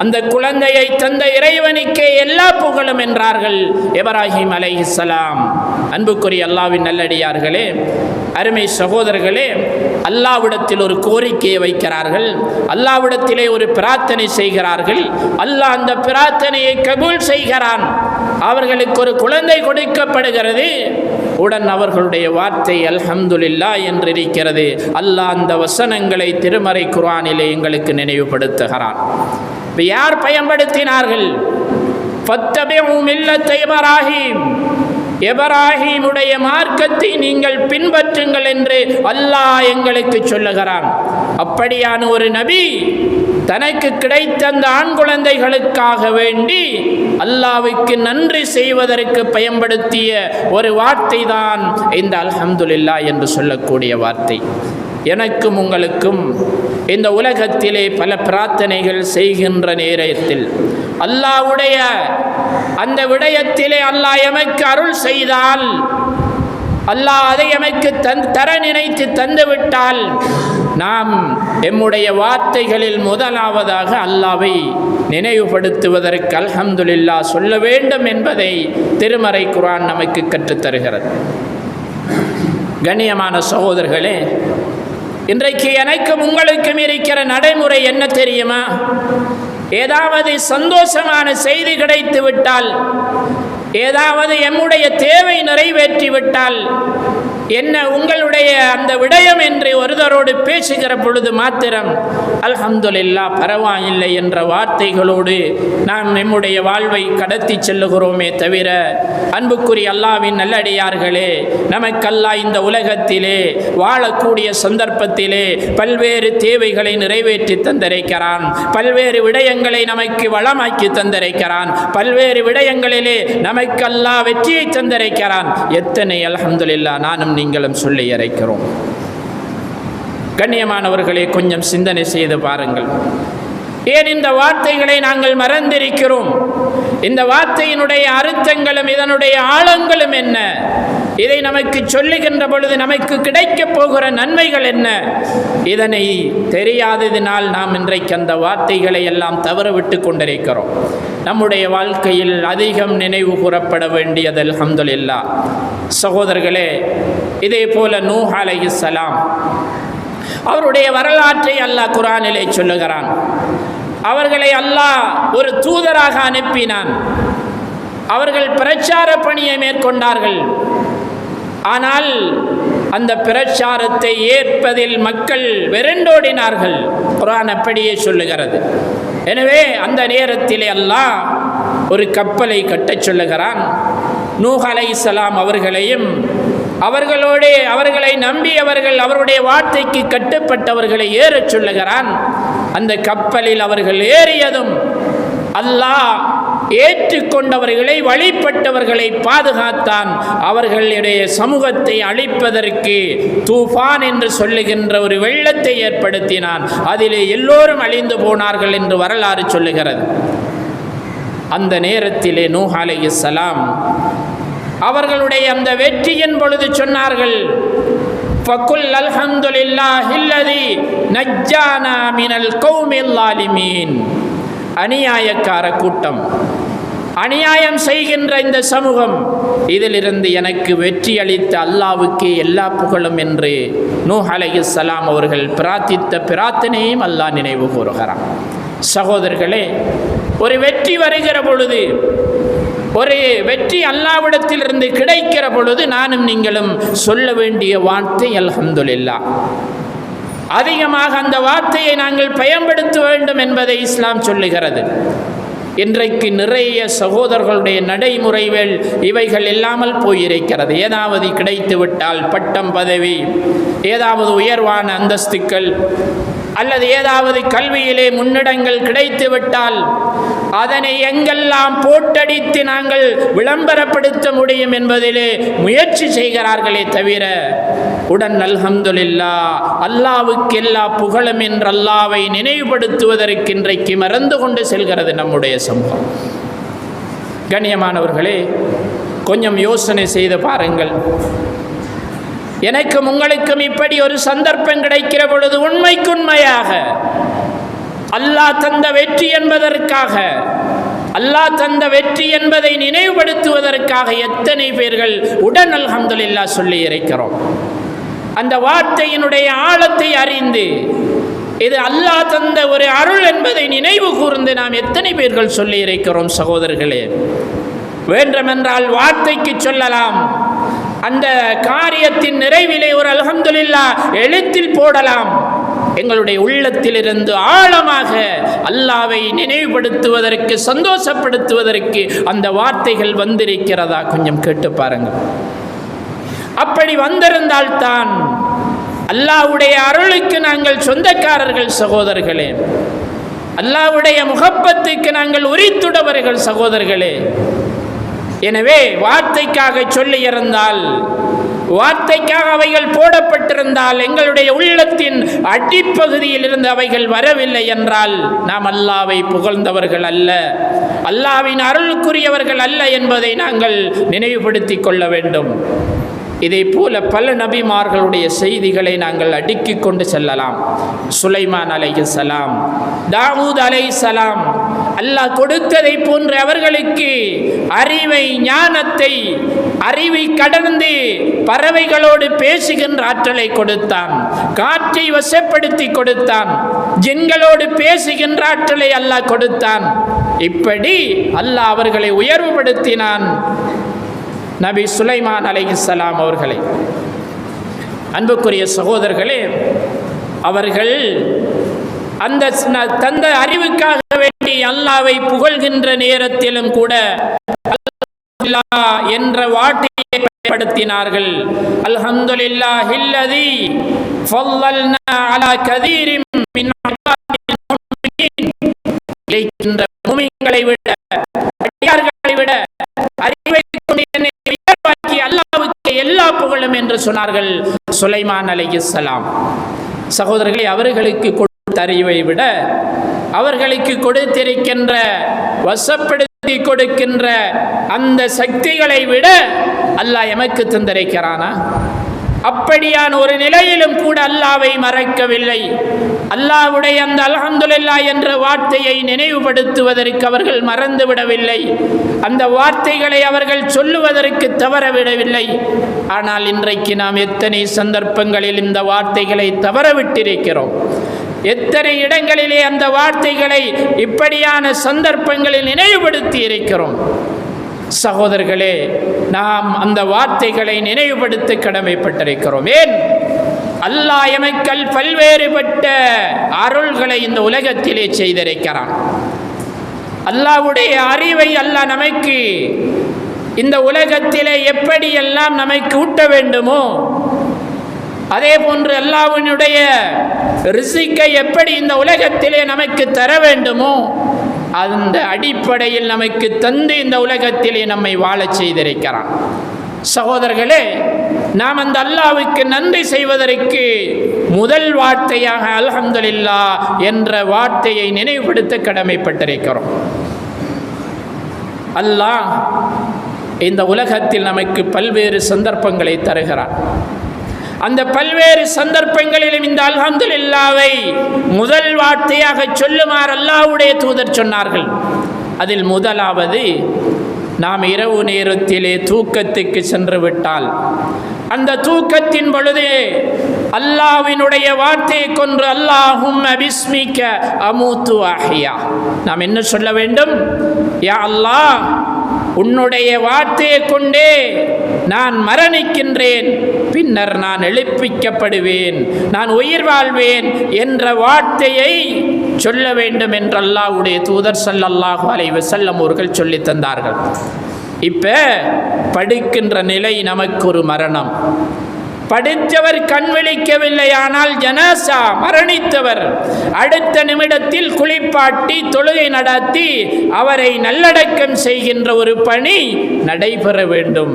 அந்த குழந்தையை தந்த இறைவனுக்கே எல்லா புகழும் என்றார்கள் இப்ராஹிம் அலைஹிஸ்ஸலாம். அன்புக்குரிய அல்லாஹ்வின் நல்லடியார்களே, அருமை சகோதரர்களே, அல்லாஹ்விடத்தில் ஒரு கோரிக்கையை வைக்கிறார்கள், அல்லாஹ்விடத்திலே ஒரு பிரார்த்தனை செய்கிறார்கள். அல்லாஹ் அந்த பிரார்த்தனையை கபூல் செய்கிறான். அவர்களுக்கு ஒரு குழந்தை கொடுக்கப்படுகிறது. உடன் அவர்களுடைய வார்த்தை அல்ஹம்துலில்லாஹ் என்று இருக்கிறது. அல்லாஹ் அந்த வசனங்களை திருமறை குர்ஆனிலே எங்களுக்கு நினைவுபடுத்துகிறான். யார் பயன்படுத்தினார்கள்? ஃபத்தபிஉ மில்லத்த இப்ராஹிம், இப்ராஹிமுடைய மார்க்கத்தை நீங்கள் பின்பற்றுங்கள் என்று அல்லாஹ் எங்களுக்கு சொல்லுகிறான். அப்படியான ஒரு நபி தனக்கு கிடைத்த அந்த ஆண் குழந்தைகளுக்காக வேண்டி அல்லாஹ்வுக்கு நன்றி செய்வதற்கு பயன்படுத்திய ஒரு வார்த்தை தான் இந்த அல்ஹம்துலில்லாஹ் என்று சொல்லக்கூடிய வார்த்தை. எனக்கும் உங்களுக்கும் இந்த உலகத்திலே பல பிரார்த்தனைகள் செய்கின்ற நேரத்தில் அல்லாஹ்வுடைய அந்த விடயத்திலே அல்லாஹ் எமக்கு அருள் செய்தால், அல்லாஹ் அதை எமக்கு தர நினைத்து தந்துவிட்டால், நாம் எம்முடைய வார்த்தைகளில் முதலாவதாக அல்லாஹ்வை நினைவுபடுத்துவதற்கு அல்ஹம்துலில்லாஹ் சொல்ல வேண்டும் என்பதை திருமறை குர்ஆன் நமக்கு கற்றுத்தருகிறது. கண்ணியமான சகோதரர்களே, இன்றைக்கு எனக்கும் உங்களுக்கும் இருக்கிற நடைமுறை என்ன தெரியுமா? ஏதாவது சந்தோஷமான செய்தி கிடைத்து விட்டால், ஏதாவது எம்முடைய தேவை நிறைவேற்றிவிட்டால், என்ன உங்களுடைய அந்த விடயம் என்று ஒருவரோடு பேசுகிற பொழுது மாத்திரம் அல்ஹம்துலில்லாஹ் பரவாயில்லை என்ற வார்த்தைகளோடு நாம் நம்முடைய வாழ்வை கடத்தி செல்லுகிறோமே தவிர, அன்புக்குரிய அல்லாஹ்வின் நல்லடியார்களே, நமக்கல்லாஹ் இந்த உலகத்திலே வாழக்கூடிய சந்தர்ப்பத்திலே பல்வேறு தேவைகளை நிறைவேற்றி தந்திருக்கிறான். பல்வேறு விடயங்களை நமக்கு வளமாக்கி தந்திருக்கிறான். பல்வேறு விடயங்களிலே நமக்கல்லாஹ் வெற்றியை தந்திருக்கிறான். எத்தனை அல்ஹம்துலில்லாஹ் நானும் நீங்களும் சொல்லி இறைக்கிறோம். கண்ணியமானவர்களே, கொஞ்சம் சிந்தனை செய்து பாருங்கள். ஏன் இந்த வார்த்தைகளை நாங்கள் மறந்திருக்கிறோம்? இந்த வார்த்தையினுடைய அர்த்தங்களும் இதனுடைய ஆழங்களும் என்ன? இதை நமக்கு சொல்லுகின்ற பொழுது நமக்கு கிடைக்கப் போகிற நன்மைகள் என்ன? இதனை தெரியாததினால் நாம் இன்றைக்கு அந்த வார்த்தைகளை எல்லாம் தவற விட்டு கொண்டிருக்கிறோம். நம்முடைய வாழ்க்கையில் அதிகம் நினைவு கூறப்பட வேண்டியது அல்ஹம்துலில்லாஹ். சகோதரர்களே, இதே போல நூஹ் அலைஹிஸ்ஸலாம் அவருடைய வரலாற்றை அல்லாஹ் குர்ஆனிலே சொல்லுகிறான். அவர்களை அல்லாஹ் ஒரு தூதராக அனுப்பினான். அவர்கள் பிரச்சார பணியை மேற்கொண்டார்கள். ஆனால் அந்த பிரச்சாரத்தை ஏற்பதில் மக்கள் வெறுண்டோடினார்கள். குர்ஆன் அப்படியே சொல்லுகிறது. எனவே அந்த நேரத்திலே அல்லாஹ் ஒரு கப்பலை கட்டச் சொல்லுகிறான். நூஹ் அலைஹிஸ்ஸலாம் அவர்களையும் அவர்களோடு அவர்களை நம்பியவர்கள் அவருடைய வார்த்தைக்கு கட்டுப்பட்டவர்களை ஏறச் சொல்லுகிறான். அந்த கப்பலில் அவர்கள் ஏறியதும் அல்லாஹ் ஏற்றுக்கொண்டவர்களை வழிபட்டவர்களை பாதுகாத்தான். அவர்களுடைய சமூகத்தை அழிப்பதற்கு தூஃபான் என்று சொல்லுகின்ற ஒரு வெள்ளத்தை ஏற்படுத்தினான். அதிலே எல்லோரும் அழிந்து போனார்கள் என்று வரலாறு சொல்லுகிறது. அந்த நேரத்திலே நூஹ் அலைஹிஸ்ஸலாம் அவர்களுடைய அந்த வெற்றியின் பொழுது சொன்னார்கள், ஃபகுல் அல்ஹம்துலில்லாஹில்லதி நஜ்ஜானா மினல் கௌமில் ஸாலிமீன். அநியாயக்கார கூட்டம், அநியாயம் செய்கின்ற இந்த சமூகம், இதிலிருந்து எனக்கு வெற்றி அளித்த அல்லாஹ்வுக்கே எல்லா புகழும் என்று நூஹ் அலைஹிஸ்ஸலாம் அவர்கள் பிரார்த்தித்த பிரார்த்தனையும் அல்லாஹ் நினைவு கூறுகிறான். சகோதரர்களே, ஒரு வெற்றி வருகிற பொழுது, ஒரு வெற்றி அல்லாஹ்விடத்திலிருந்து கிடைக்கிற பொழுது நானும் நீங்களும் சொல்ல வேண்டிய வார்த்தை அல்ஹம்துலில்லாஹ். அதிகமாக அந்த வார்த்தையை நாங்கள் பயன்படுத்த வேண்டும் என்பதை இஸ்லாம் சொல்லுகிறது. இன்றைக்கு நிறைய சகோதரர்களுடைய நடைமுறைகள் இவைகள் இல்லாமல் போயிருக்கிறது. ஏதாவது கிடைத்து விட்டால் பட்டம், பதவி, ஏதாவது உயர்வான அந்தஸ்துக்கள் அல்லது ஏதாவது கல்வியிலே முன்னிடங்கள் கிடைத்து விட்டால் அதனை எங்கெல்லாம் போட்டடித்து நாங்கள் விளம்பரப்படுத்த முடியும் என்பதிலே முயற்சி செய்கிறார்களே தவிர, உடன் அல்ஹம்துலில்லாஹ், அல்லாஹ்வுக்கு எல்லா புகழும் என்று அல்லாஹ்வை நினைவுபடுத்துவதற்கு இன்றைக்கு மறந்து கொண்டு செல்கிறது நம்முடைய சமூகம். கண்ணியமானவர்களே, கொஞ்சம் யோசனை செய்து பாருங்கள். எனக்கும் உங்களுக்கும் இப்படி ஒரு சந்தர்ப்பம் கிடைக்கிற பொழுது உண்மைக்குண்மையாக அல்லாஹ் தந்த வெற்றி என்பதற்காக, அல்லாஹ் தந்த வெற்றி என்பதை நினைவுபடுத்துவதற்காக எத்தனை பேர்கள் உடன் அல்ஹம்துலில்லாஹ் சொல்லி இருக்கிறோம். அந்த வார்த்தையினுடைய ஆழத்தை அறிந்து இது அல்லாஹ் தந்த ஒரு அருள் என்பதை நினைவு கூர்ந்து நாம் எத்தனை பேர்கள் சொல்லி இருக்கிறோம். சகோதரர்களே, வேண்டுமென்றால் வார்த்தைக்கு சொல்லலாம், அந்த காரியத்தின் நிறைவிலே ஒரு அல்ஹம்துலில்லாஹ் எழுத்தில் போடலாம். எங்களுடைய உள்ளத்திலிருந்து ஆழமாக அல்லாஹ்வை நினைவுபடுத்துவதற்கு, சந்தோஷப்படுத்துவதற்கு அந்த வார்த்தைகள் வந்திருக்கிறதா? கொஞ்சம் கேட்டு பாருங்கள். அப்படி வந்திருந்தால்தான் அல்லாஹ்வுடைய அருளுக்கு நாங்கள் சொந்தக்காரர்கள். சகோதரர்களே, அல்லாஹ்வுடைய முகப்பத்துக்கு நாங்கள் உரித்துடவர்கள். சகோதரர்களே, எனவே வார்த்தைக்காக சொல்லி இருந்தால், வார்த்தைக்காக அவைகள் போடப்பட்டிருந்தால், எங்களுடைய உள்ளத்தின் அடிப்பகுதியில் இருந்து அவைகள் வரவில்லை என்றால் நாம் அல்லாஹ்வை புகழ்ந்தவர்கள் அல்ல, அல்லாஹ்வின் அருளுக்குரியவர்கள் அல்ல என்பதை நாங்கள் நினைவுபடுத்திக் கொள்ள வேண்டும். இதே போல பல நபிமார்களுடைய செய்திகளை நாங்கள் அடுக்கிக் கொண்டு செல்லலாம். சுலைமான் அலைஹிஸ்ஸலாம், தாவூத் அலைஹிஸ்ஸலாம், அல்லாஹ் கொடுத்ததை போன்று அவர்களுக்கு அறிவை, ஞானத்தை, அறிவை கடந்து பறவைகளோடு பேசுகின்ற ஆற்றலை கொடுத்தான், காற்றை வசப்படுத்தி கொடுத்தான், ஜின்களோடு பேசுகின்ற ஆற்றலை அல்லாஹ் கொடுத்தான். இப்படி அல்லாஹ் அவர்களை உயர்வுபடுத்தினான். நபி சுலைமான் அலைஹிஸ்ஸலாம் அவர்களை, அன்புக்குரிய சகோதரர்களே, அவர்கள் அந்த தந்த அறிவுக்காக வேண்டி அல்லாஹ்வை புகழ்கின்ற நேரத்திலும் கூட அல்லாஹ் என்ற வார்த்தையை பயன்படுத்தினார்கள். அல்ஹம்துலில்லாஹில்லதி ஃபல்லல்னா அலா கதீரின் மின் இபாதில் முஃமினீன். இலைக்கின்ற முஃமின்களை விட, அடியார்களை விட அறிவை கொண்டு என்னை உயர்வாக்கி அல்லாஹ்வுக்கு எல்லா புகழும் என்று சொன்னார்கள் சுலைமான் அலைஹிஸ்ஸலாம். சகோதரர்களே, அவர்களுக்கு கொடுத்த அறிவை விட, அவர்களுக்கு கொடுத்திருக்கின்ற, வசப்படுத்தி கொடுக்கின்ற அந்த சக்திகளை விட அல்லாஹ் எமக்கு தந்திருக்கிறானா? அப்படியான ஒரு நிலையிலும் கூட அல்லாஹ்வை மறக்கவில்லை. அல்லாஹ்வுடைய அந்த அல்ஹம்துலில்லாஹ் என்ற வார்த்தையை நினைவுபடுத்துவதற்கு அவர்கள் மறந்துவிடவில்லை. அந்த வார்த்தைகளை அவர்கள் சொல்லுவதற்கு தவறவிடவில்லை. ஆனால் இன்றைக்கு நாம் எத்தனை சந்தர்ப்பங்களில் இந்த வார்த்தைகளை தவறவிட்டிருக்கிறோம். எத்தனை இடங்களிலே அந்த வார்த்தைகளை இப்படியான சந்தர்ப்பங்களில் நினைவுபடுத்தி இருக்கிறோம். சகோதரர்களே, நாம் அந்த வார்த்தைகளை நினைவுபடுத்த கடமைப்பட்டிருக்கிறோம். ஏன்? அல்லாஹ் எமக்கள் பல்வேறுபட்ட அருள்களை இந்த உலகத்திலே செய்திருக்கிறான். அல்லாஹ்வுடைய அறிவை அல்லாஹ் நமக்கு இந்த உலகத்திலே எப்படியெல்லாம் நமக்கு ஊட்ட வேண்டுமோ, அதே போன்று அல்லாஹ்வினுடைய ரிஸ்கை எப்படி இந்த உலகத்திலே நமக்கு தர வேண்டுமோ அந்த அடிப்படையில் நமக்கு தந்து இந்த உலகத்திலே நம்மை வாழச் செய்திருக்கிறான். சகோதரர்களே, நாம் அந்த அல்லாஹ்வுக்கு நன்றி செய்வதற்கு முதல் வார்த்தையாக அல்ஹம்துலில்லாஹ் என்ற வார்த்தையை நினைவுபடுத்த கடமைப்பட்டிருக்கிறோம். அல்லாஹ் இந்த உலகத்தில் நமக்கு பல்வேறு சந்தர்ப்பங்களை தருகிறான். அந்த பல்வேறு சந்தர்ப்பங்களிலும் இந்த அல்ஹம்துலில்லாஹ்வை முதல் வார்த்தையாக சொல்லுமாறு அல்லாஹ்வுடைய தூதர் சொன்னார்கள். அதில் முதலாவது, நாம் இரவு நேரத்திலே தூக்கத்துக்கு சென்று விட்டால் அந்த தூக்கத்தின் பொழுது அல்லாஹ்வினுடைய வார்த்தையை கொண்டு அல்லாஹும்ம பிஸ்மிக அமூத்து அஹ்யா, நாம் என்ன சொல்ல வேண்டும்? யா அல்லாஹ், உன்னுடைய வார்த்தையை கொண்டே நான் மரணிக்கின்றேன், பின்னர் நான் எழுப்பிக்கப்படுவேன், நான் உயிர் வாழ்வேன் என்ற வார்த்தையை சொல்ல வேண்டும் என்று அல்லாஹ்வுடைய தூதர் ஸல்லல்லாஹு அலைஹி வஸல்லம் அவர்கள் சொல்லி தந்தார்கள். இப்போ படுக்கின்ற நிலை நமக்கு ஒரு மரணம். படித்தவர் கண் விழிக்கவில்லை, ஆனால் ஜனாசா மரணித்தவர் அடுத்த நிமிடத்தில் குளிப்பாட்டி தொழுகை நடத்தி அவரை நல்லடக்கம் செய்கின்ற ஒரு பணி நடைபெற வேண்டும்.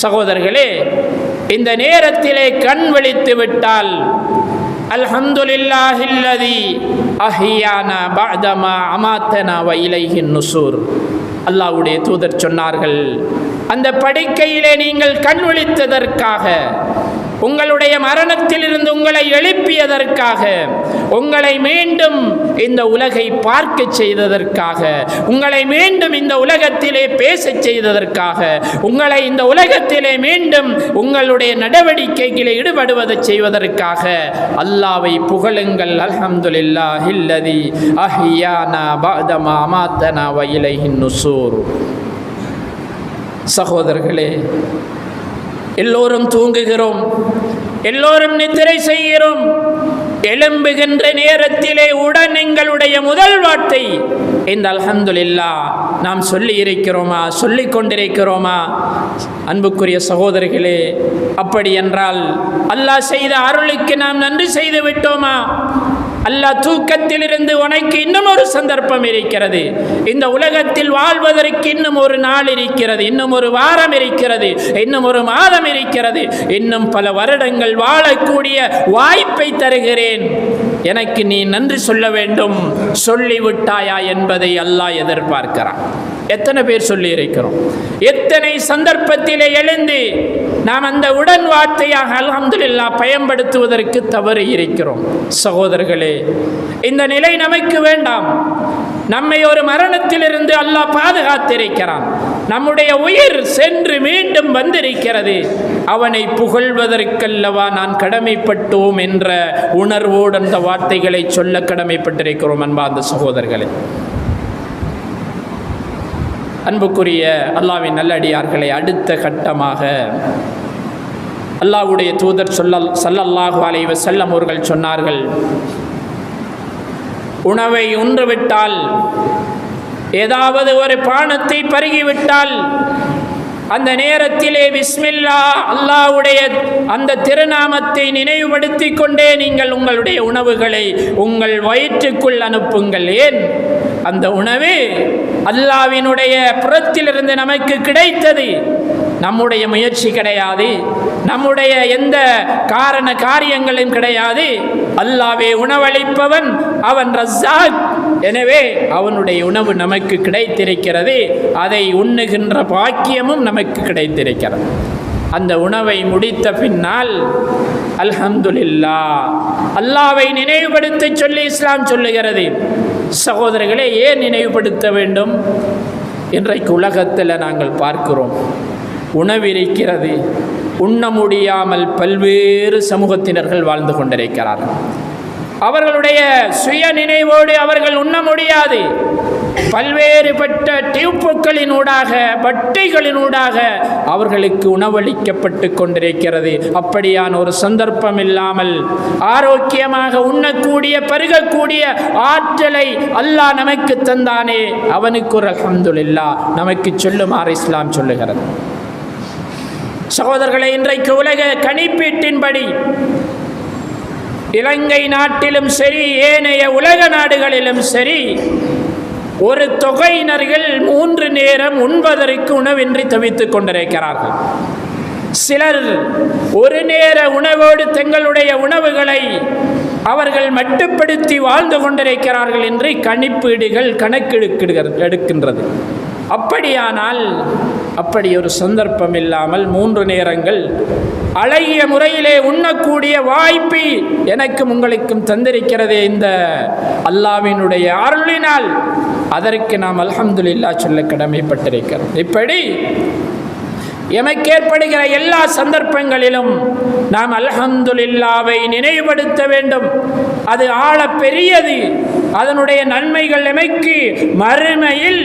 சகோதரர்களே, இந்த நேரத்திலே கண் விழித்து விட்டால் அல்ஹம்துலில்லாஹில்லதி அஹ்யானா பஅதமா அமாத்தனா வ இலைஹின் நுசூர். அல்லாஹ்வுடைய தூதர் சொன்னார்கள், அந்த படுக்கையிலே நீங்கள் கண் விழித்ததற்காக, உங்களுடைய மரணத்திலிருந்து உங்களை எழுப்பியதற்காக, உங்களை மீண்டும் இந்த உலகை பார்க்க செய்ததற்காக, உங்களை மீண்டும் இந்த உலகத்திலே பேச செய்ததற்காக, உங்களை இந்த உலகத்திலே மீண்டும் உங்களுடைய நடவடிக்கைகளை ஈடுபடுவதை செய்வதற்காக அல்லாஹ்வை புகழுங்கள். அல்ஹம்துலில்லாஹில்லதி அஹ்யானா பஅதமா அமாத்தனா வ இலைஹின் நுசூர். சகோதரர்களே, எல்லோரும் தூங்குகிறோம், எல்லோரும் நித்திரை செய்கிறோம். எழும்புகின்ற நேரத்திலே உடன் எங்களுடைய முதல் வார்த்தை இந்த அல்ஹம்துலில்லாஹ் நாம் சொல்லி இருக்கிறோமா, சொல்லிக் கொண்டிருக்கிறோமா? அன்புக்குரிய சகோதரர்களே, அப்படி என்றால் அல்லாஹ் செய்த அருளுக்கு நாம் நன்றி செய்து விட்டோமா? அல்லாஹ் தூக்கத்திலிருந்து உனக்கு இன்னும் ஒரு சந்தர்ப்பம் இருக்கிறது, இந்த உலகத்தில் வாழ்வதற்கு இன்னும் ஒரு நாள் இருக்கிறது, இன்னும் ஒரு வாரம் இருக்கிறது, இன்னும் ஒரு மாதம் இருக்கிறது, இன்னும் பல வருடங்கள் வாழக்கூடிய வாய்ப்பை தருகிறேன், எனக்கு நீ நன்றி சொல்ல வேண்டும், சொல்லிவிட்டாயா என்பதை அல்லாஹ் எதிர்பார்க்கிறான். எத்தனை பேர் சொல்லி இருக்கிறோம்? எத்தனை சந்தர்ப்பத்திலே எழுந்து நாம் அந்த உடன் வார்த்தையாக அல்ஹம்துலில்லாஹ் பயன்படுத்துவதற்கு தவறு இருக்கிறோம். சகோதரர்களே, இந்த நிலை நமக்கு வேண்டாம். நம்மை ஒரு மரணத்திலிருந்து அல்லாஹ் பாதுகாத்திருக்கிறான். நம்முடைய உயிர் சென்று மீண்டும் வந்திருக்கிறது. அவனை புகழ்வதற்கல்லவா நான் கடமைப்பட்டோம் என்ற உணர்வோடு அந்த வார்த்தைகளை சொல்ல கடமைப்பட்டிருக்கிறோம். அன்பார்ந்த சகோதரர்களே, அன்புக்குரிய அல்லாஹ்வின் நல்லடியார்களை, அடுத்த கட்டமாக அல்லாஹ்வுடைய தூதர் ஸல்லல்லாஹு அலைஹி வஸல்லம் அவர்கள் சொன்னார்கள், உணவை உண்டுவிட்டால், ஏதாவது ஒரு பானத்தை பருகிவிட்டால் அந்த நேரத்திலே பிஸ்மில்லா, அல்லாஹ்வுடைய அந்த திருநாமத்தை நினைவுபடுத்தி கொண்டே நீங்கள் உங்களுடைய உணவுகளை உங்கள் வயிற்றுக்குள் அனுப்புங்கள். ஏன்? அந்த உணவு அல்லாஹ்வினுடைய புறத்திலிருந்து நமக்கு கிடைத்தது, நம்முடைய முயற்சி கிடையாது, நம்முடைய எந்த காரியங்களும் கிடையாது. அல்லாஹ்வே உணவளிப்பவன், அவன் ரஸாக். எனவே அவனுடைய உணவு நமக்கு கிடைத்திருக்கிறது, அதை உண்ணுகின்ற பாக்கியமும் நமக்கு கிடைத்திருக்கிறது. அந்த உணவை முடித்த பின்னால் அல்ஹம்துலில்லாஹ், அல்லாஹ்வை நினைவுபடுத்த சொல்லி இஸ்லாம் சொல்லுகிறது. சகோதரர்களே, ஏன் நினைவுபடுத்த வேண்டும்? இன்றைக்கு உலகத்தில் நாங்கள் பார்க்கிறோம், உணவிருக்கிறது, உண்ண முடியாமல் பல்வேறு சமூகத்தினர்கள் வாழ்ந்து கொண்டிருக்கிறார்கள். அவர்களுடைய சுய நினைவோடு அவர்கள் உண்ண முடியாது. பல்வேறுபட்ட டியூப்புகளினூடாக, பட்டைகளினூடாக அவர்களுக்கு உணவளிக்கப்பட்டு கொண்டிருக்கிறது. அப்படியான ஒரு சந்தர்ப்பம் இல்லாமல் ஆரோக்கியமாக உண்ணக்கூடிய, பருகக்கூடிய ஆற்றலை அல்லாஹ் நமக்கு தந்தானே, அவனுக்கு ஒரு அல்ஹம்துலில்லாஹ் நமக்கு சொல்லுமாறு இஸ்லாம் சொல்லுகிறது. சகோதரர்களை, இன்றைக்கு உலக கணிப்பீட்டின்படி இலங்கை நாட்டிலும் சரி, ஏனைய உலக நாடுகளிலும் சரி, ஒரு தொகையினர்கள் 3 நேரம் உண்பதற்கு உணவின்றி தவித்துக் கொண்டிருக்கிறார்கள். சிலர் ஒரு நேர உணவோடு தங்களுடைய உணவுகளை அவர்கள் மட்டுப்படுத்தி வாழ்ந்து கொண்டிருக்கிறார்கள் என்று கணிப்பீடுகள் கணக்கெடுக்கின்றது. அப்படியானால் அப்படி ஒரு சந்தர்ப்பம் இல்லாமல் 3 நேரங்கள் அழகிய முறையிலே உண்ணக்கூடிய வாய்ப்பை எனக்கும் உங்களுக்கும் தந்திருக்கிறதே இந்த அல்லாஹ்வினுடைய அருளினால். அதற்கு நாம் அல்ஹம்துலில்லாஹ் சொல்ல கடமைப்பட்டிருக்கிறோம். இப்படி எமக்கேற்படுகிற எல்லா சந்தர்ப்பங்களிலும் நாம் அல்ஹம்துலில்லாவை நினைவுபடுத்த வேண்டும். அது ஆழ பெரியது. அதனுடைய நன்மைகள் எமக்கு மறுமையில்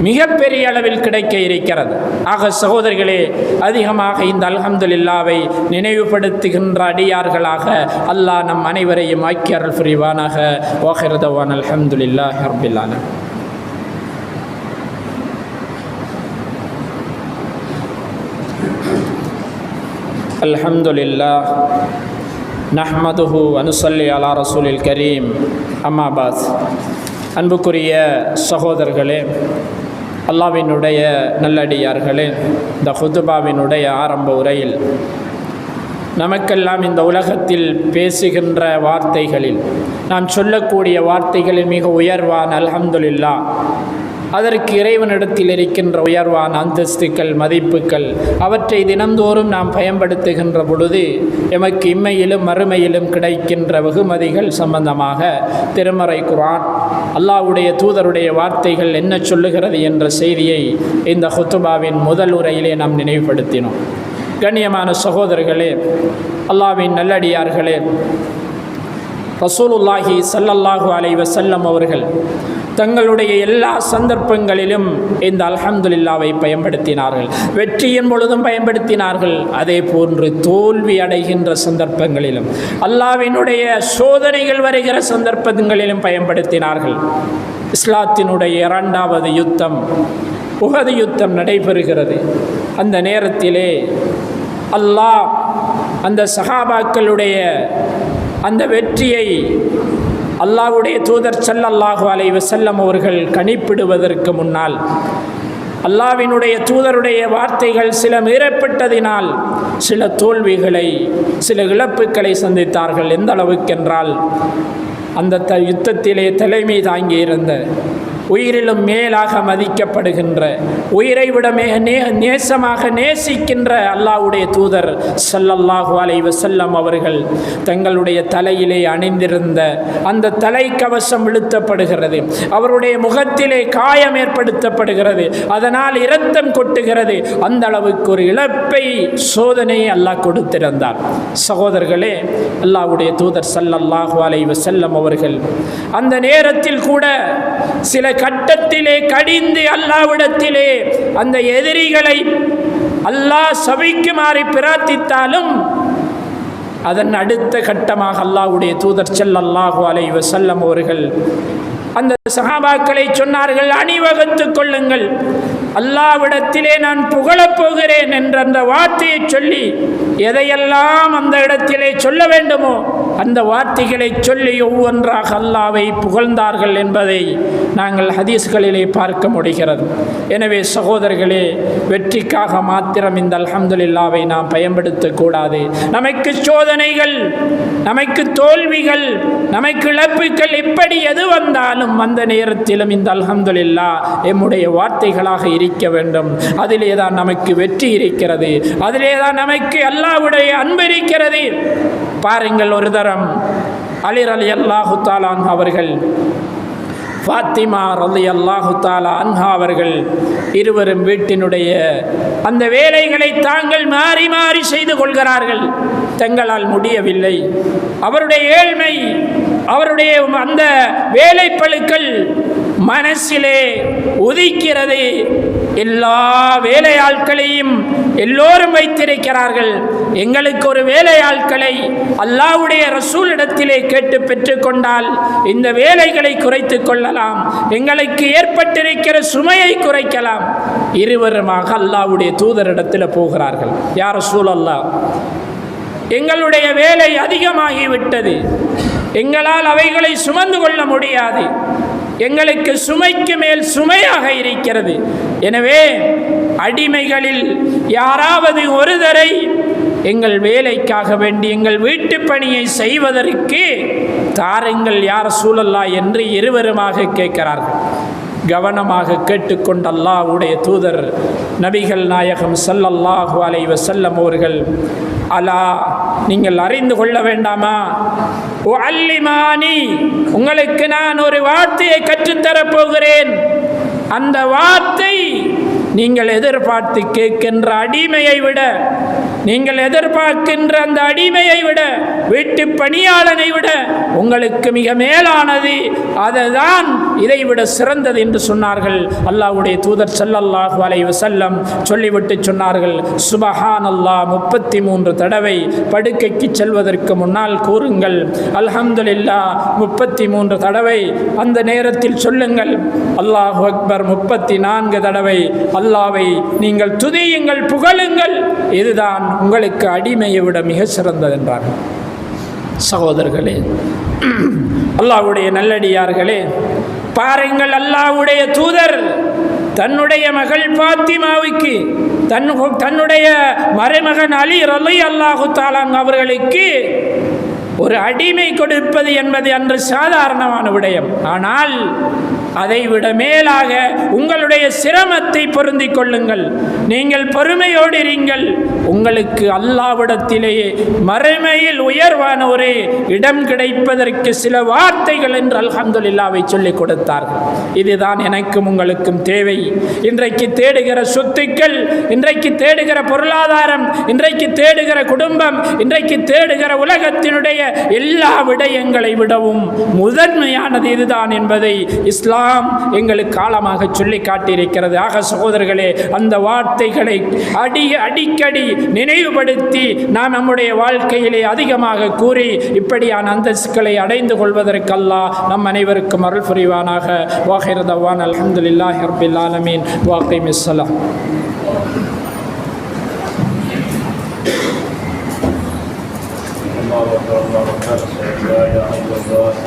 மிகப்பெரிய அளவில் கிடைக்க இருக்கிறது. ஆக சகோதரர்களே, அதிகமாக இந்த அல்ஹம்துலில்லாவை நினைவுபடுத்துகின்ற அடியார்களாக அல்லாஹ் நம் அனைவரையும் ஆக்கி அருள் புரிவானாக. வாஹிரு தவானா அல்ஹம்துலில்லாஹி ரப்பில் ஆலமீன். அல்ஹம்துலில்லாஹ் நஹ்மதுஹு வ நுஸல்லி அலா ரசூலில் கரீம். அம்மா பாத். அன்புக்குரிய சகோதரர்களே, அல்லாஹ்வினுடைய நல்லடியார்களே, இந்த ஹுதுபாவினுடைய ஆரம்ப உரையில் நமக்கெல்லாம் இந்த உலகத்தில் பேசுகின்ற வார்த்தைகளில் நாம் சொல்லக்கூடிய வார்த்தைகளில் மிக உயர்வான அல்ஹம்துலில்லாஹ், அதற்கு இறைவனிடத்தில் இருக்கின்ற உயர்வான அந்தஸ்துக்கள், மதிப்புகள், அவற்றை தினந்தோறும் நாம் பயன்படுத்துகின்ற பொழுது எமக்கு இம்மையிலும் மறுமையிலும் கிடைக்கின்ற வெகுமதிகள் சம்பந்தமாக திருமறை குர்ஆன், அல்லாஹ்வுடைய தூதருடைய வார்த்தைகள் என்ன சொல்லுகிறது என்ற செய்தியை இந்த ஹுத்துபாவின் முதல் உரையிலே நாம் நினைவுபடுத்தினோம். கண்ணியமான சகோதரர்களே, அல்லாஹ்வின் நல்லடியார்களே, ரசூலுல்லாஹி ஸல்லல்லாஹு அலைஹி வஸல்லம் அவர்கள் தங்களுடைய எல்லா சந்தர்ப்பங்களிலும் இந்த அல்ஹம்துலில்லாவை பயன்படுத்தினார்கள். வெற்றியின் பொழுதும் பயன்படுத்தினார்கள். அதே போன்று தோல்வி அடைகின்ற சந்தர்ப்பங்களிலும், அல்லாஹ்வினுடைய சோதனைகள் வருகிற சந்தர்ப்பங்களிலும் பயன்படுத்தினார்கள். இஸ்லாத்தினுடைய 2வது யுத்தம், உஹது யுத்தம் நடைபெறுகிறது. அந்த நேரத்திலே அல்லாஹ் அந்த சஹாபாக்களுடைய அந்த வெற்றியை அல்லாஹ்வுடைய தூதர் ஸல்லல்லாஹு அலைஹி வஸல்லம் அவர்கள் கணிப்பிடுவதற்கு முன்னால் அல்லாஹ்வினுடைய தூதருடைய வார்த்தைகள் சில மீறப்பட்டதினால் சில தோல்விகளை, சில இழப்புகளை சந்தித்தார்கள். எந்த அளவுக்கென்றால், அந்த யுத்தத்திலே தலைமை தாங்கியிருந்த, உயிரிலும் மேலாக மதிக்கப்படுகின்ற, உயிரை விட நேசமாக நேசிக்கின்ற அல்லாஹ்வுடைய தூதர் ஸல்லல்லாஹு அலைஹி வஸல்லம் அவர்கள் தங்களுடைய தலையிலே அணிந்திருந்த அந்த தலைக்கவசம் இழுத்தப்படுகிறது. அவருடைய முகத்திலே காயம் ஏற்படுத்தப்படுகிறது. அதனால் இரத்தம் கொட்டுகிறது. அந்த அளவுக்கு ஒரு இழப்பை, சோதனையை அல்லாஹ் கொடுத்திருந்தார். சகோதரர்களே, அல்லாஹ்வுடைய தூதர் ஸல்லல்லாஹு அலைஹி வஸல்லம் அவர்கள் அந்த நேரத்தில் கூட சில கட்டத்திலே கடிந்து அல்லாஹ்விடத்திலே அந்த எதிரிகளை அல்லாஹ் சபிக்குமாறு பிரார்த்தித்தாலும், அதன் அடுத்த கட்டமாக அல்லாஹ்வுடைய தூதர் ஸல்லல்லாஹு அலைஹி வஸல்லம் அவர்கள் அந்த சஹாபாக்களை சொன்னார்கள், அணிவகுத்துக் கொள்ளுங்கள், அல்லாஹ்விடத்திலே நான் புகழப் போகிறேன் என்ற அந்த வார்த்தையை சொல்லி எதையெல்லாம் அந்த இடத்திலே சொல்ல வேண்டுமோ அந்த வார்த்தைகளை சொல்லி ஒவ்வொன்றாக அல்லாஹ்வை புகழ்ந்தார்கள் என்பதை நாங்கள் ஹதீஸ்களிலே பார்க்க முடிகிறது. எனவே சகோதரர்களே, வெற்றிக்காக மாத்திரம் இந்த அல்ஹம்துலில்லாவை நாம் பயன்படுத்தக்கூடாது. நமக்கு சோதனைகள், நமக்கு தோல்விகள், நமக்கு இழப்புகள் எப்படி எது வந்தாலும் அந்த நேரத்திலும் இந்த அல்ஹம்துலில்லாஹ் எம்முடைய வார்த்தைகளாக இருக்க வேண்டும். அதிலே தான் நமக்கு வெற்றி இருக்கிறது. அதிலே தான் நமக்கு அல்லாஹ்வுடைய அன்பு இருக்கிறது. பாருங்கள், ஒரு தரம் அலி ரலியல்லாஹு தஆலா அன்ஹு அவர்கள், ஃபாத்திமா ரலியல்லாஹு தஆலா அன்ஹா அவர்கள் இருவரும் வீட்டினுடைய அந்த வேலைகளை தாங்கள் மாறி மாறி செய்து கொள்கிறார்கள். தங்களால் முடியவில்லை. அவருடைய ஏழ்மை, அவருடைய அந்த வேலைப்பளுக்கள் மனசிலே உதிக்கிறது. எல்லா வேலையாட்களையும் எல்லோரும் வைத்திருக்கிறார்கள். எங்களுக்கு ஒரு வேலையாட்களை அல்லாஹ்வுடைய ரசூலிடத்திலே கேட்டு பெற்றுக்கொண்டால் இந்த வேலைகளை குறைத்து கொள்ளலாம், எங்களுக்கு ஏற்பட்டிருக்கிற சுமையை குறைக்கலாம். இருவருமாக அல்லாஹ்வுடைய தூதரிடத்தில் போகிறார்கள். யா ரசூலல்லாஹ், எங்களுடைய வேலை அதிகமாகிவிட்டது, எங்களால் அவைகளை சுமந்து கொள்ள முடியாது, எங்களுக்கு சுமைக்கு மேல் சுமையாக இருக்கிறது. எனவே அடிமைகளில் யாராவது ஒருவரை எங்கள் வேலைக்காக வேண்டி எங்கள் வீட்டு பணியை செய்வதற்கு தாருங்கள் யா ரசூலல்லாஹ் என்று இருவருமாக கேட்கிறார்கள். கவனமாக கேட்டுக்கொண்ட அல்லாஹ்வுடைய தூதர் நபிகள் நாயகம் ஸல்லல்லாஹு அலைஹி வஸல்லம் அவர்கள், அலா நீங்கள் அறிந்து கொள்ள வேண்டாமா, உஅல்லிமானி உங்களுக்கு நான் ஒரு வார்த்தையை கற்றுத்தரப்போகிறேன், அந்த வார்த்தை நீங்கள் எதிர்பார்த்து கேட்கின்ற அடிமையை விட, நீங்கள் எதிர்பார்க்கின்ற அந்த அடிமையை விட, வீட்டு பணியாளனை விட உங்களுக்கு மிக மேலானது, அதுதான் இதைவிட சிறந்தது என்று சொன்னார்கள். அல்லாஹ்வுடைய தூதர் ஸல்லல்லாஹு அலைஹி வஸல்லம் சொல்லிவிட்டு சொன்னார்கள், சுபஹானல்லாஹ் 33 தடவை படுக்கைக்கு செல்வதற்கு முன்னால் கூறுங்கள், அல்ஹம்துலில்லாஹ் 33 தடவை அந்த நேரத்தில் சொல்லுங்கள், அல்லாஹு அக்பர் 34 தடவை அல்லாஹ்வை நீங்கள் துதியுங்கள், புகழுங்கள், இதுதான் உங்களுக்கு அடிமையை விட மிக சிறந்தது என்றார்கள். சகோதரர்களே, அல்லாஹ்வுடைய நல்லடியார்களே, பாருங்கள், அல்லாஹ்வுடைய தூதர் தன்னுடைய மகள் பாத்திமாவுக்கு, தன்னுடைய மருமகன் அலி ரலியல்லாஹு தஆலா அவர்களுக்கு ஒரு அடிமை கொடுப்பது என்பது அன்று சாதாரணமான விடயம். ஆனால் அதைவிட மேலாக உங்களுடைய சிரமத்தை பொருந்திக் கொள்ளுங்கள், நீங்கள் பொறுமையோடு இருங்கள், உங்களுக்கு அல்லாஹ்விடத்திலேயே மறுமையில் உயர்வான ஒரு இடம் கிடைப்பதற்கு சில வார்த்தைகள் என்று அல்ஹம்துலில்லாஹ்வை சொல்லிக் கொடுத்தார்கள். இதுதான் எனக்கும் உங்களுக்கும் தேவை. இன்றைக்கு தேடுகிற சொத்துக்கள், இன்றைக்கு தேடுகிற பொருளாதாரம், இன்றைக்கு தேடுகிற குடும்பம், இன்றைக்கு தேடுகிற உலகத்தினுடைய எல்லா விடயங்களை விடவும் முதன்மையானது இதுதான் என்பதை இஸ்லாம் எங்களுக்கு ஆழமாக சொல்லி காட்டியிருக்கிறது. ஆக சகோதரர்களே, அந்த வார்த்தைகளை அடிக்கடி நினைவுபடுத்தி நாம் நம்முடைய வாழ்க்கையிலே அதிகமாக கூறி இப்படியான அந்தஸ்துகளை அடைந்து கொள்வதற்கு அல்லாஹ் நம் அனைவருக்கும் அருள் புரிவானாக. வாஹிர் தவான் அல்ஹம்துலில்லாஹி ரப்பில் ஆலமீன். வாகிமிஸ் ஸலாம். الله أكبر الله أكبر لا إله إلا الله